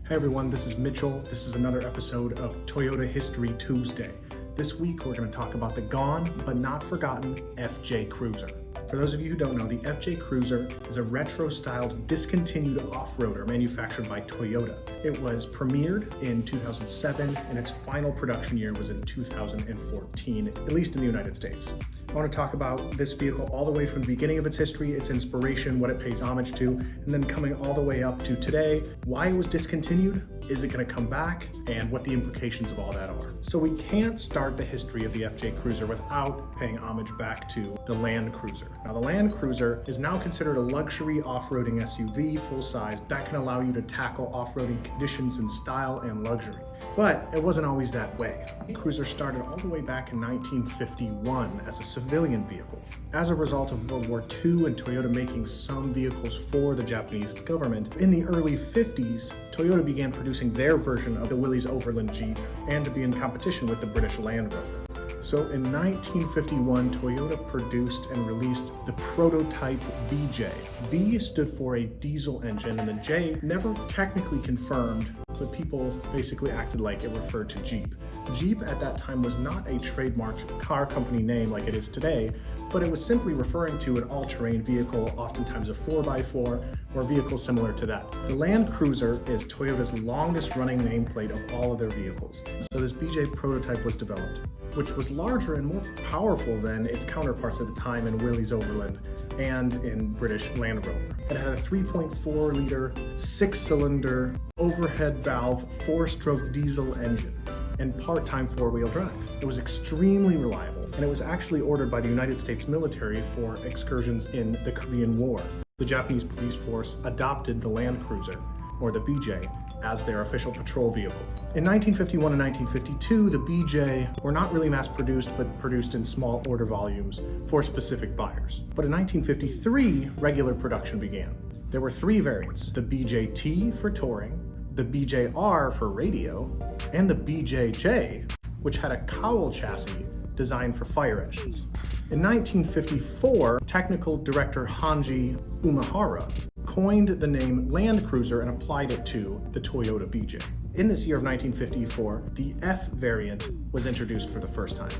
Hey everyone, this is Mitchell. This is another episode of Toyota History Tuesday. This week we're going to talk about the gone but not forgotten FJ Cruiser. For those of you who don't know, the FJ Cruiser is a retro-styled discontinued off-roader manufactured by Toyota. It was premiered in 2007 and its final production year was in 2014, at least in the United States. I want to talk about this vehicle all the way from the beginning of its history, its inspiration, what it pays homage to, and then coming all the way up to today, why it was discontinued, is it going to come back, and what the implications of all that are. So we can't start the history of the FJ Cruiser without paying homage back to the Land Cruiser. Now the Land Cruiser is now considered a luxury off-roading SUV, full-size, that can allow you to tackle off-roading conditions in style and luxury. But it wasn't always that way. The Cruiser started all the way back in 1951 as a civilian vehicle. As a result of World War II and Toyota making some vehicles for the Japanese government, in the early 50s, Toyota began producing their version of the Willys Overland Jeep and to be in competition with the British Land Rover. So in 1951, Toyota produced and released the prototype BJ. B stood for a diesel engine and the J never technically confirmed, but people basically acted like it referred to Jeep. Jeep at that time was not a trademarked car company name like it is today, but it was simply referring to an all-terrain vehicle, oftentimes a 4x4, or vehicles similar to that. The Land Cruiser is Toyota's longest running nameplate of all of their vehicles. So this BJ prototype was developed, which was larger and more powerful than its counterparts at the time in Willys Overland and in British Land Rover. It had a 3.4 liter, 6-cylinder, overhead valve, 4-stroke diesel engine and part-time 4-wheel drive. It was extremely reliable, and it was actually ordered by the United States military for excursions in the Korean War. The Japanese police force adopted the Land Cruiser, or the BJ, as their official patrol vehicle. In 1951 and 1952, the BJ were not really mass-produced, but produced in small order volumes for specific buyers. But in 1953, regular production began. There were 3 variants: the BJT for touring, the BJR for radio, and the BJJ, which had a cowl chassis designed for fire engines. In 1954, technical director Hanji Umehara coined the name Land Cruiser and applied it to the Toyota BJ. In this year of 1954, the F variant was introduced for the first time.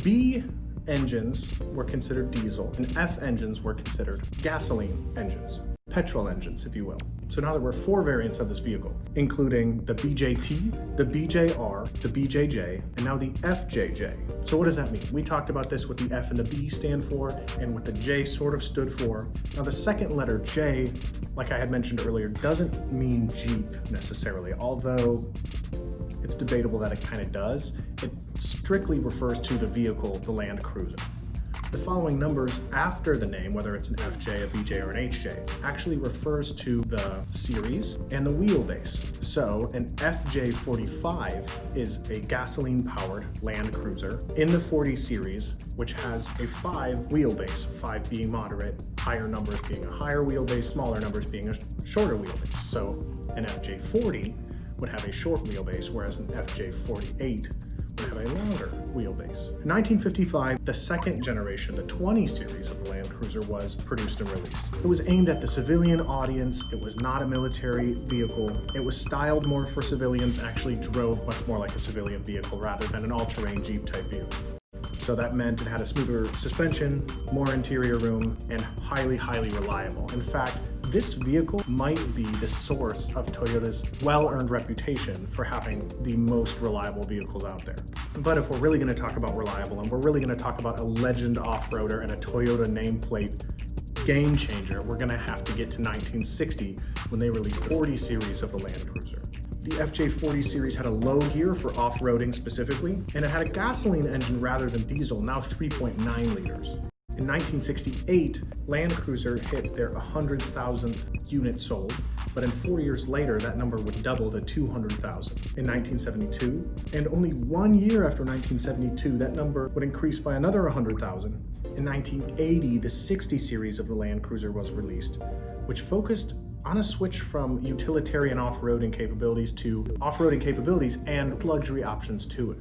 B engines were considered diesel, and F engines were considered gasoline engines. Petrol engines, if you will. So now there were 4 variants of this vehicle, including the BJT, the BJR, the BJJ, and now the FJJ. So what does that mean? We talked about this, what the F and the B stand for, and what the J sort of stood for. Now the second letter, J, like I had mentioned earlier, doesn't mean Jeep necessarily, although it's debatable that it kind of does. It strictly refers to the vehicle, the Land Cruiser. The following numbers after the name, whether it's an FJ, a BJ, or an HJ, actually refers to the series and the wheelbase. So an FJ45 is a gasoline-powered Land Cruiser in the 40 series, which has a 5 wheelbase, 5 being moderate, higher numbers being a higher wheelbase, smaller numbers being a shorter wheelbase. So an FJ40 would have a short wheelbase, whereas an FJ48 would have a longer wheelbase. In 1955, the second generation, the 20 series of the Land Cruiser, was produced and released. It was aimed at the civilian audience. It was not a military vehicle. It was styled more for civilians, actually drove much more like a civilian vehicle rather than an all-terrain Jeep type vehicle. So that meant it had a smoother suspension, more interior room, and highly, highly reliable. In fact, this vehicle might be the source of Toyota's well-earned reputation for having the most reliable vehicles out there. But if we're really going to talk about reliable, and we're really going to talk about a legend off-roader and a Toyota nameplate game changer, we're going to have to get to 1960 when they released the 40 series of the Land Cruiser. The FJ40 series had a low gear for off-roading specifically, and it had a gasoline engine rather than diesel, now 3.9 liters. In 1968, Land Cruiser hit their 100,000th unit sold, but in 4 years later, that number would double to 200,000 in 1972. And only 1 year after 1972, that number would increase by another 100,000. In 1980, the 60 series of the Land Cruiser was released, which focused on a switch from utilitarian off-roading capabilities to off-roading capabilities and luxury options to it.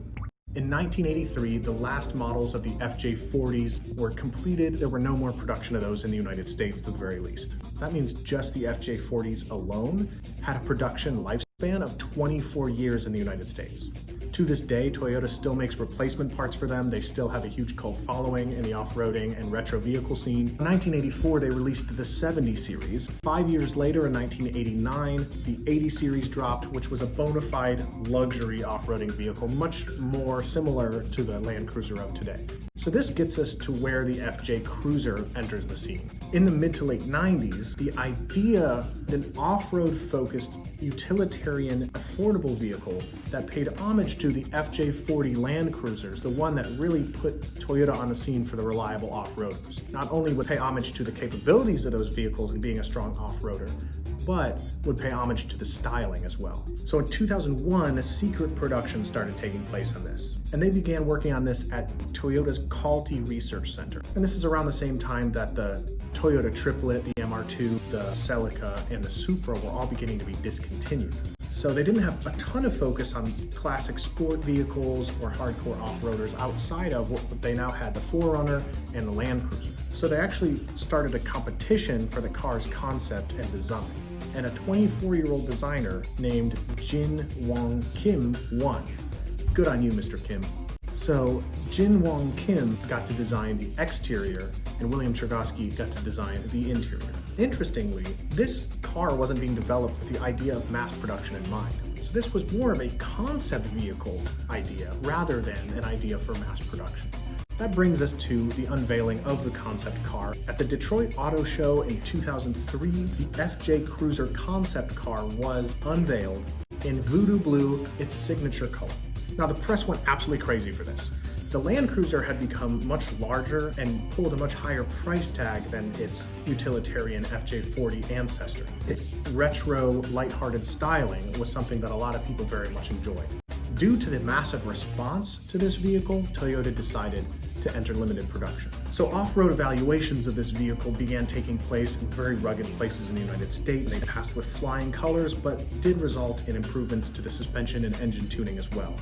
In 1983, the last models of the FJ40s were completed. There were no more production of those in the United States, at the very least. That means just the FJ40s alone had a production lifespan span of 24 years in the United States. To this day, Toyota still makes replacement parts for them. They still have a huge cult following in the off-roading and retro vehicle scene. In 1984, they released the 70 series. 5 years later, in 1989, the 80 series dropped, which was a bona fide luxury off-roading vehicle, much more similar to the Land Cruiser of today. So this gets us to where the FJ Cruiser enters the scene. In the mid to late 90s, the idea that an off-road focused, utilitarian, affordable vehicle that paid homage to the FJ40 Land Cruisers, the one that really put Toyota on the scene for the reliable off-roaders. Not only would pay homage to the capabilities of those vehicles and being a strong off-roader, but would pay homage to the styling as well. So in 2001, a secret production started taking place on this, and they began working on this at Toyota's Calty Research Center. And this is around the same time that the Toyota Triplet, the MR2, the Celica, and the Supra were all beginning to be discontinued. So they didn't have a ton of focus on classic sport vehicles or hardcore off-roaders outside of what they now had, the 4Runner and the Land Cruiser. So they actually started a competition for the car's concept and design. And a 24-year-old designer named Jin Wong Kim won. Good on you, Mr. Kim. So Jin Wong Kim got to design the exterior, and William Chergosky got to design the interior. Interestingly, this car wasn't being developed with the idea of mass production in mind. So this was more of a concept vehicle idea rather than an idea for mass production. That brings us to the unveiling of the concept car. At the Detroit Auto Show in 2003, the FJ Cruiser concept car was unveiled in Voodoo Blue, its signature color. Now the press went absolutely crazy for this. The Land Cruiser had become much larger and pulled a much higher price tag than its utilitarian FJ40 ancestor. Its retro, lighthearted styling was something that a lot of people very much enjoyed. Due to the massive response to this vehicle, Toyota decided to enter limited production. So off-road evaluations of this vehicle began taking place in very rugged places in the United States. They passed with flying colors, but did result in improvements to the suspension and engine tuning as well.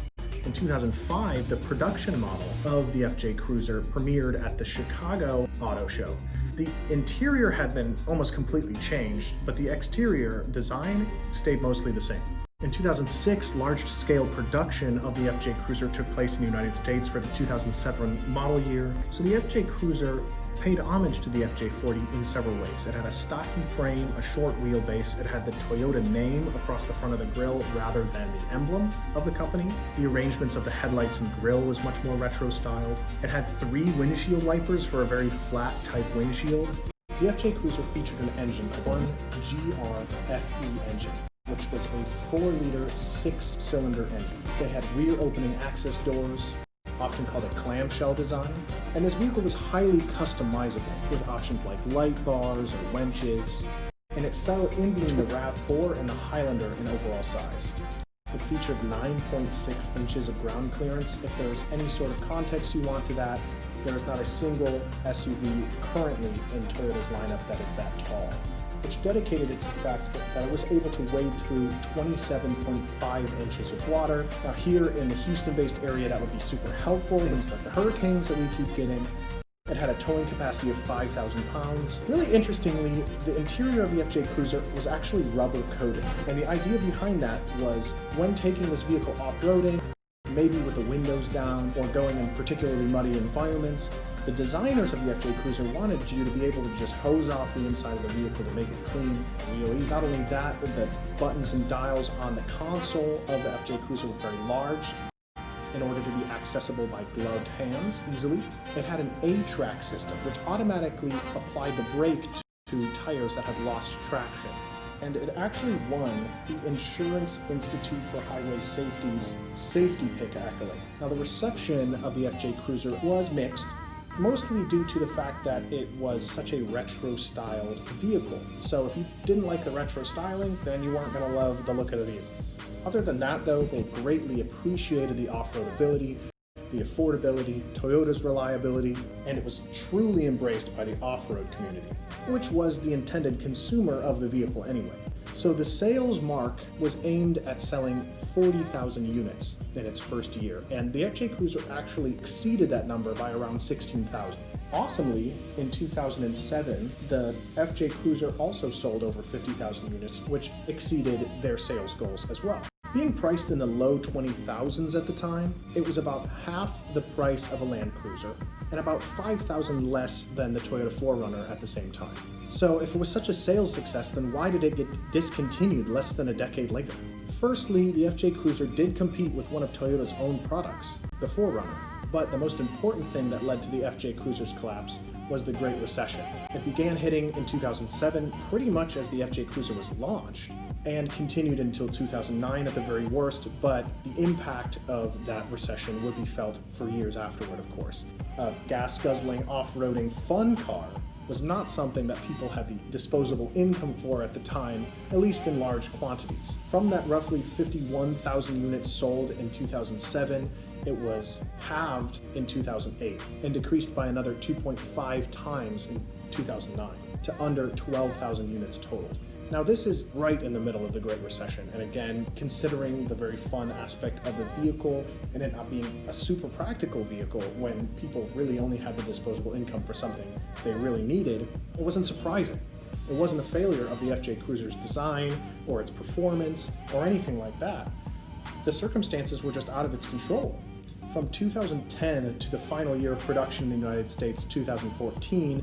In 2005, the production model of the FJ Cruiser premiered at the Chicago Auto Show. The interior had been almost completely changed, but the exterior design stayed mostly the same. In 2006, large-scale production of the FJ Cruiser took place in the United States for the 2007 model year. So the FJ Cruiser paid homage to the FJ40 in several ways. It had a stocky frame, a short wheelbase, it had the Toyota name across the front of the grille rather than the emblem of the company. The arrangements of the headlights and grille was much more retro styled. It had 3 windshield wipers for a very flat type windshield. The FJ Cruiser featured an engine, one GR-FE engine, which was a 4-liter 6-cylinder engine. They had rear opening access doors, often called a clamshell design, and this vehicle was highly customizable with options like light bars or winches, and it fell in between the RAV4 and the Highlander in overall size. It featured 9.6 inches of ground clearance. If there's any sort of context you want to that, there is not a single SUV currently in Toyota's lineup that is that tall, which dedicated it to the fact that it was able to wade through 27.5 inches of water. Now here in the Houston-based area, that would be super helpful. Things like the hurricanes that we keep getting. It had a towing capacity of 5,000 pounds. Really interestingly, the interior of the FJ Cruiser was actually rubber coated. And the idea behind that was when taking this vehicle off-roading, maybe with the windows down or going in particularly muddy environments, the designers of the FJ Cruiser wanted you to be able to just hose off the inside of the vehicle to make it clean, real easy. Not only that, but the buttons and dials on the console of the FJ Cruiser were very large in order to be accessible by gloved hands easily. It had an A-track system, which automatically applied the brake to tires that had lost traction. And it actually won the Insurance Institute for Highway Safety's Safety Pick accolade. Now, the reception of the FJ Cruiser was mixed, mostly due to the fact that it was such a retro-styled vehicle. So if you didn't like the retro styling, then you weren't going to love the look of the vehicle. Other than that, though, they greatly appreciated the off-road ability, the affordability, Toyota's reliability, and it was truly embraced by the off-road community, which was the intended consumer of the vehicle anyway. So the sales mark was aimed at selling 40,000 units in its first year, and the FJ Cruiser actually exceeded that number by around 16,000. Awesomely, in 2007, the FJ Cruiser also sold over 50,000 units, which exceeded their sales goals as well. Being priced in the low 20,000s at the time, it was about half the price of a Land Cruiser and about 5,000 less than the Toyota 4Runner at the same time. So if it was such a sales success, then why did it get discontinued less than a decade later? Firstly, the FJ Cruiser did compete with one of Toyota's own products, the 4Runner. But the most important thing that led to the FJ Cruiser's collapse was the Great Recession. It began hitting in 2007, pretty much as the FJ Cruiser was launched, and continued until 2009 at the very worst, but the impact of that recession would be felt for years afterward, of course. A gas-guzzling, off-roading fun car was not something that people had the disposable income for at the time, at least in large quantities. From that roughly 51,000 units sold in 2007, it was halved in 2008 and decreased by another 2.5 times in 2009 to under 12,000 units total. Now this is right in the middle of the Great Recession, and again, considering the very fun aspect of the vehicle and it not being a super practical vehicle when people really only had the disposable income for something they really needed, it wasn't surprising. It wasn't a failure of the FJ Cruiser's design or its performance or anything like that. The circumstances were just out of its control. From 2010 to the final year of production in the United States, 2014,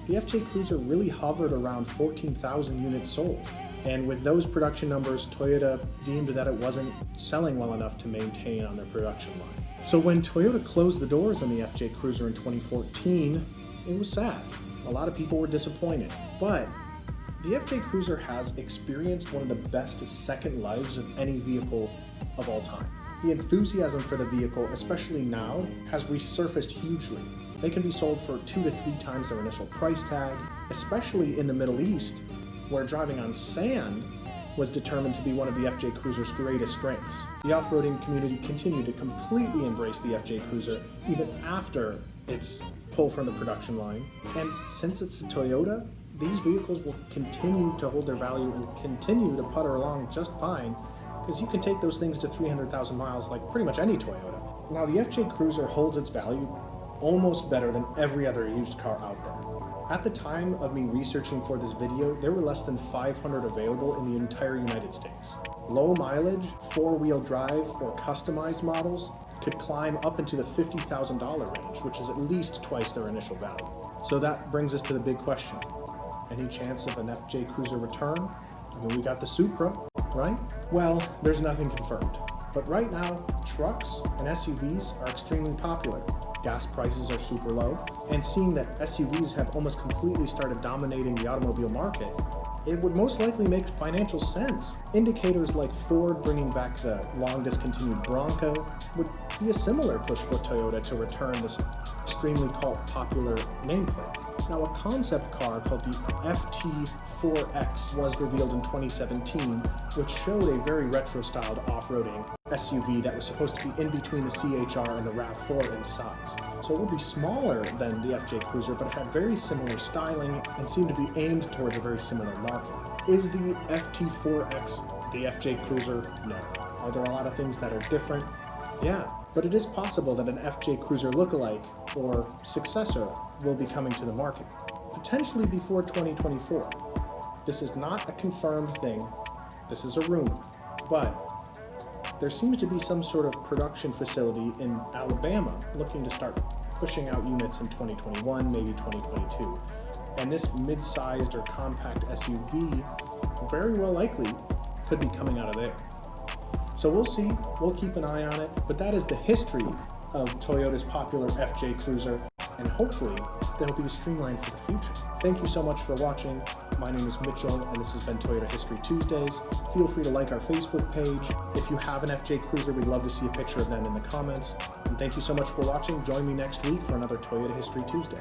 the FJ Cruiser really hovered around 14,000 units sold. And with those production numbers, Toyota deemed that it wasn't selling well enough to maintain on their production line. So when Toyota closed the doors on the FJ Cruiser in 2014, it was sad. A lot of people were disappointed. But the FJ Cruiser has experienced one of the best second lives of any vehicle of all time. The enthusiasm for the vehicle, especially now, has resurfaced hugely. They can be sold for 2 to 3 times their initial price tag, especially in the Middle East, where driving on sand was determined to be one of the FJ Cruiser's greatest strengths. The off-roading community continued to completely embrace the FJ Cruiser even after its pull from the production line. And since it's a Toyota, these vehicles will continue to hold their value and continue to putter along just fine, because you can take those things to 300,000 miles like pretty much any Toyota. Now the FJ Cruiser holds its value almost better than every other used car out there. At the time of me researching for this video, there were less than 500 available in the entire United States. Low mileage, 4-wheel drive, or customized models could climb up into the $50,000 range, which is at least twice their initial value. So that brings us to the big question. Any chance of an FJ Cruiser return? I mean, we got the Supra, right? Well, there's nothing confirmed. But right now, trucks and SUVs are extremely popular. Gas prices are super low, and seeing that SUVs have almost completely started dominating the automobile market, it would most likely make financial sense. Indicators like Ford bringing back the long discontinued Bronco would be a similar push for Toyota to return this extremely popular nameplate. Now, a concept car called the FT4X was revealed in 2017, which showed a very retro-styled off-roading SUV that was supposed to be in between the CHR and the RAV4 in size. So it would be smaller than the FJ Cruiser, but it had very similar styling and seemed to be aimed towards a very similar market. Is the FT4X the FJ Cruiser? No. Are there a lot of things that are different? Yeah, but it is possible that an FJ Cruiser lookalike or successor will be coming to the market, potentially before 2024. This is not a confirmed thing, this is a rumor, but there seems to be some sort of production facility in Alabama looking to start pushing out units in 2021, maybe 2022. And this mid-sized or compact SUV very well likely could be coming out of there. So we'll see, we'll keep an eye on it, but that is the history of Toyota's popular FJ Cruiser, and hopefully they'll be streamlined for the future. Thank you so much for watching. My name is Mitchell, and this has been Toyota History Tuesdays. Feel free to like our Facebook page. If you have an FJ Cruiser, we'd love to see a picture of them in the comments. And thank you so much for watching. Join me next week for another Toyota History Tuesday.